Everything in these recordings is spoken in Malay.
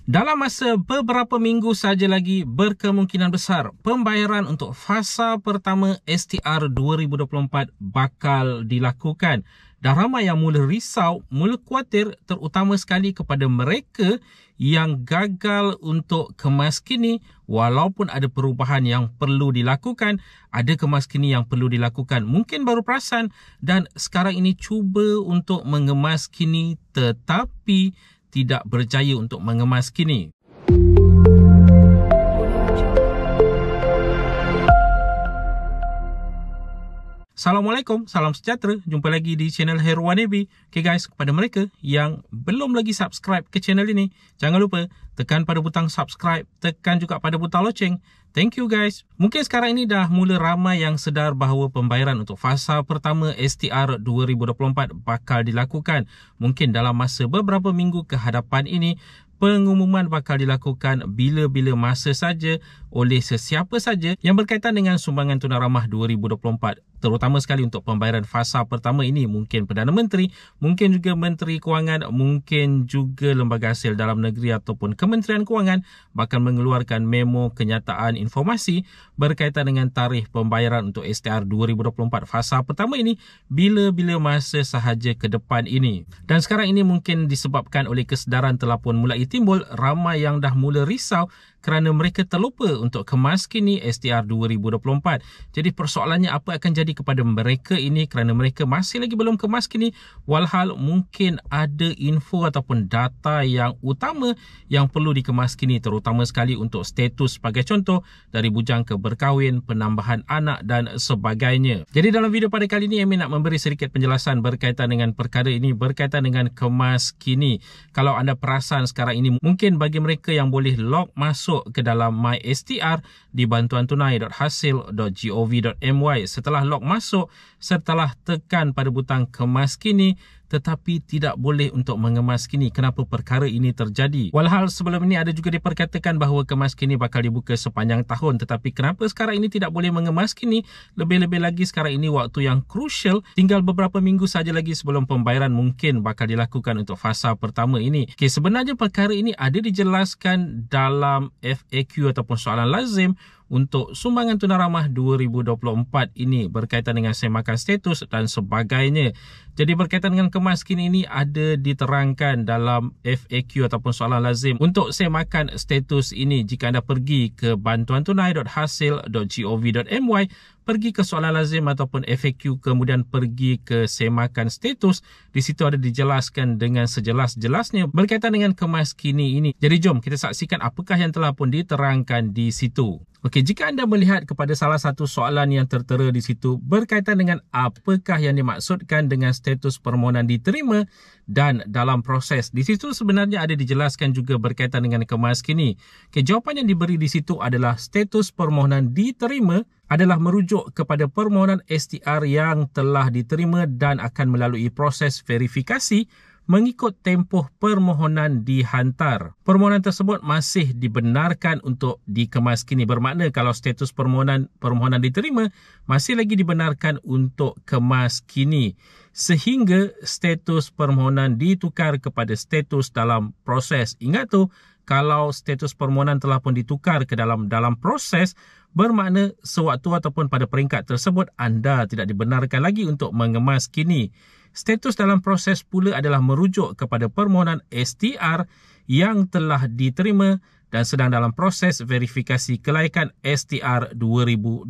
Dalam masa beberapa minggu saja lagi, berkemungkinan besar pembayaran untuk fasa pertama STR 2024 bakal dilakukan. Dan ramai yang mula risau, mula khawatir, terutama sekali kepada mereka yang gagal untuk kemaskini. Walaupun ada perubahan yang perlu dilakukan, ada kemaskini yang perlu dilakukan. Mungkin baru perasan dan sekarang ini cuba untuk mengemaskini tetapi tidak berjaya untuk mengemaskini. Assalamualaikum, salam sejahtera. Jumpa lagi di channel Hairwan AB. Okay guys, kepada mereka yang belum lagi subscribe ke channel ini, jangan lupa tekan pada butang subscribe, tekan juga pada butang loceng. Thank you guys. Mungkin sekarang ini dah mula ramai yang sedar bahawa pembayaran untuk fasa pertama STR 2024 bakal dilakukan. Mungkin dalam masa beberapa minggu ke hadapan ini, pengumuman bakal dilakukan bila-bila masa saja oleh sesiapa saja yang berkaitan dengan sumbangan tunai ramah 2024. Terutama sekali untuk pembayaran fasa pertama ini, mungkin Perdana Menteri, mungkin juga Menteri Kewangan, mungkin juga Lembaga Hasil Dalam Negeri ataupun Kementerian Kewangan bakal mengeluarkan memo kenyataan informasi berkaitan dengan tarikh pembayaran untuk STR 2024 fasa pertama ini bila-bila masa sahaja ke depan ini. Dan sekarang ini mungkin disebabkan oleh kesedaran telah pun mulai timbul, ramai yang dah mula risau kerana mereka terlupa untuk kemaskini STR 2024. Jadi persoalannya apa akan jadi kepada mereka ini kerana mereka masih lagi belum kemaskini, walhal mungkin ada info ataupun data yang utama yang perlu dikemaskini, terutama sekali untuk status sebagai contoh dari bujang ke berkahwin, penambahan anak dan sebagainya. Jadi dalam video pada kali ini, Amin nak memberi sedikit penjelasan berkaitan dengan perkara ini, berkaitan dengan kemaskini. Kalau anda perasan sekarang ini, mungkin bagi mereka yang boleh log masuk ke dalam My STR di bantuantunai.hasil.gov.my, setelah log masuk, setelah tekan pada butang kemaskini tetapi tidak boleh untuk mengemaskini. Kenapa perkara ini terjadi? Walhal sebelum ini ada juga diperkatakan bahawa kemaskini bakal dibuka sepanjang tahun, tetapi kenapa sekarang ini tidak boleh mengemaskini? Lebih-lebih lagi sekarang ini waktu yang crucial, tinggal beberapa minggu saja lagi sebelum pembayaran mungkin bakal dilakukan untuk fasa pertama ini. Okay, sebenarnya perkara ini ada dijelaskan dalam FAQ ataupun soalan lazim untuk sumbangan tunai ramah 2024 ini berkaitan dengan semakan status dan sebagainya. Jadi berkaitan dengan kemaskini ini ada diterangkan dalam FAQ ataupun soalan lazim untuk semakan status ini. Jika anda pergi ke bantuantunai.hasil.gov.my, pergi ke soalan lazim ataupun FAQ, kemudian pergi ke semakan status, di situ ada dijelaskan dengan sejelas-jelasnya berkaitan dengan kemaskini ini. Jadi jom kita saksikan apakah yang telah pun diterangkan di situ. Okey, jika anda melihat kepada salah satu soalan yang tertera di situ berkaitan dengan apakah yang dimaksudkan dengan status permohonan diterima dan dalam proses, di situ sebenarnya ada dijelaskan juga berkaitan dengan kemaskini. Okey, jawapan yang diberi di situ adalah status permohonan diterima adalah merujuk kepada permohonan STR yang telah diterima dan akan melalui proses verifikasi mengikut tempoh permohonan dihantar. Permohonan tersebut masih dibenarkan untuk dikemaskini. Bermakna kalau status permohonan diterima, masih lagi dibenarkan untuk kemaskini sehingga status permohonan ditukar kepada status dalam proses. Ingat tu, kalau status permohonan telah pun ditukar ke dalam proses, bermakna sewaktu ataupun pada peringkat tersebut anda tidak dibenarkan lagi untuk mengemaskini. Status dalam proses pula adalah merujuk kepada permohonan STR yang telah diterima dan sedang dalam proses verifikasi kelayakan STR 2024.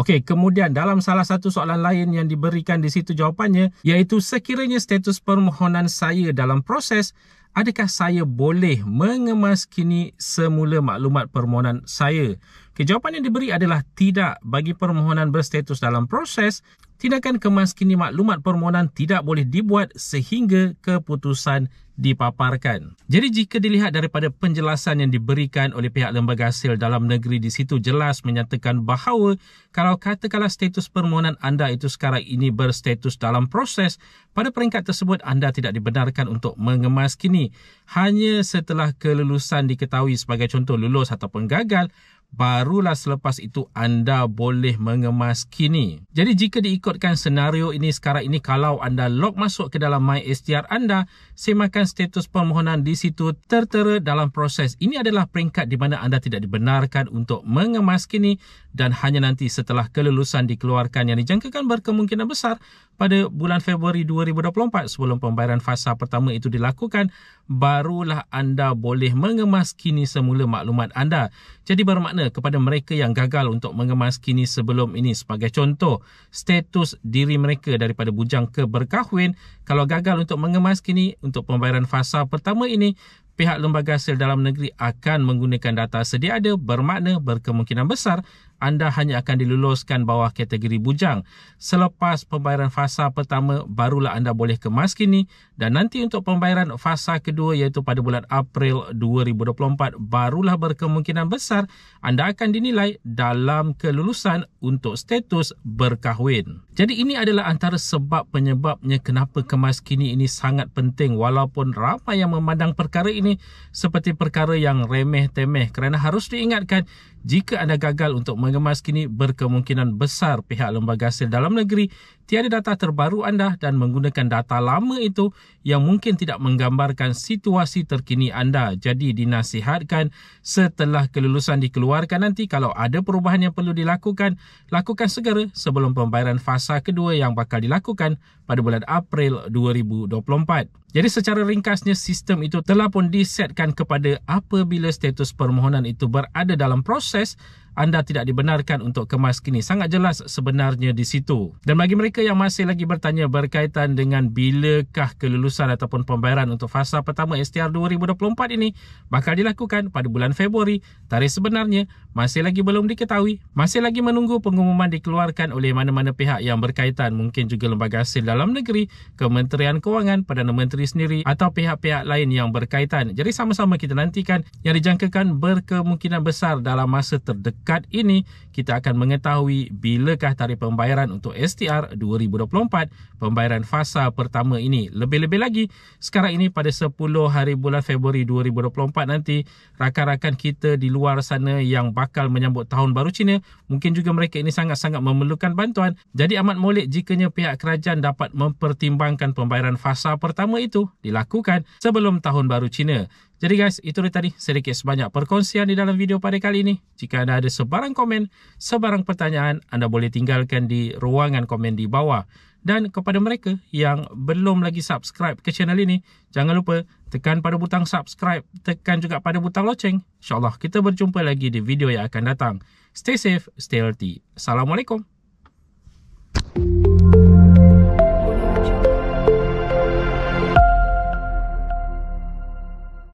Okey, kemudian dalam salah satu soalan lain yang diberikan di situ jawapannya, iaitu sekiranya status permohonan saya dalam proses, adakah saya boleh mengemaskini semula maklumat permohonan saya? Okay, jawapan yang diberi adalah tidak. Bagi permohonan berstatus dalam proses, tindakan kemaskini maklumat permohonan tidak boleh dibuat sehingga keputusan dipaparkan. Jadi jika dilihat daripada penjelasan yang diberikan oleh pihak Lembaga Hasil Dalam Negeri, di situ jelas menyatakan bahawa kalau katakanlah status permohonan anda itu sekarang ini berstatus dalam proses, pada peringkat tersebut anda tidak dibenarkan untuk mengemaskini. Hanya setelah kelulusan diketahui sebagai contoh lulus ataupun gagal, barulah selepas itu anda boleh mengemas kini. Jadi jika diikutkan senario ini sekarang ini, kalau anda log masuk ke dalam MySTR anda, semakan status permohonan di situ tertera dalam proses. Ini adalah peringkat di mana anda tidak dibenarkan untuk mengemas kini dan hanya nanti setelah kelulusan dikeluarkan yang dijangkakan berkemungkinan besar pada bulan Februari 2024 sebelum pembayaran fasa pertama itu dilakukan, barulah anda boleh mengemas kini semula maklumat anda. Jadi bermakna kepada mereka yang gagal untuk mengemas kini sebelum ini, sebagai contoh, status diri mereka daripada bujang ke berkahwin, kalau gagal untuk mengemas kini untuk pembayaran fasa pertama ini, pihak Lembaga Hasil Dalam Negeri akan menggunakan data sedia ada, bermakna berkemungkinan besar anda hanya akan diluluskan bawah kategori bujang. Selepas pembayaran fasa pertama, barulah anda boleh kemas kini, dan nanti untuk pembayaran fasa kedua iaitu pada bulan April 2024, barulah berkemungkinan besar anda akan dinilai dalam kelulusan untuk status berkahwin. Jadi ini adalah antara sebab penyebabnya kenapa kemas kini ini sangat penting, walaupun ramai yang memandang perkara ini seperti perkara yang remeh-temeh, kerana harus diingatkan, jika anda gagal untuk mengemas kini, berkemungkinan besar pihak Lembaga Hasil Dalam Negeri tiada data terbaru anda dan menggunakan data lama itu yang mungkin tidak menggambarkan situasi terkini anda. Jadi dinasihatkan setelah kelulusan dikeluarkan nanti, kalau ada perubahan yang perlu dilakukan, lakukan segera sebelum pembayaran fasa kedua yang bakal dilakukan pada bulan April 2024. Jadi secara ringkasnya, sistem itu telah pun disetkan kepada apabila status permohonan itu berada dalam proses, anda tidak dibenarkan untuk kemas kini. Sangat jelas sebenarnya di situ. Dan bagi mereka yang masih lagi bertanya berkaitan dengan bilakah kelulusan ataupun pembayaran untuk fasa pertama STR 2024 ini bakal dilakukan pada bulan Februari, tarikh sebenarnya masih lagi belum diketahui. Masih lagi menunggu pengumuman dikeluarkan oleh mana-mana pihak yang berkaitan. Mungkin juga Lembaga Hasil Dalam Negeri, Kementerian Kewangan, Perdana Menteri sendiri atau pihak-pihak lain yang berkaitan. Jadi sama-sama kita nantikan. Yang dijangkakan berkemungkinan besar dalam masa terdekat ini, kita akan mengetahui bilakah tarikh pembayaran untuk STR 2024, pembayaran fasa pertama ini. Lebih-lebih lagi, sekarang ini pada 10 hari bulan Februari 2024 nanti, rakan-rakan kita di luar sana yang bakal menyambut Tahun Baru Cina, mungkin juga mereka ini sangat-sangat memerlukan bantuan. Jadi amat molek jikanya pihak kerajaan dapat mempertimbangkan pembayaran fasa pertama itu dilakukan sebelum Tahun Baru Cina. Jadi guys, itu dia tadi sedikit sebanyak perkongsian di dalam video pada kali ini. Jika anda ada sebarang komen, sebarang pertanyaan, anda boleh tinggalkan di ruangan komen di bawah. Dan kepada mereka yang belum lagi subscribe ke channel ini, jangan lupa tekan pada butang subscribe, tekan juga pada butang loceng. InsyaAllah kita berjumpa lagi di video yang akan datang. Stay safe, stay healthy. Assalamualaikum.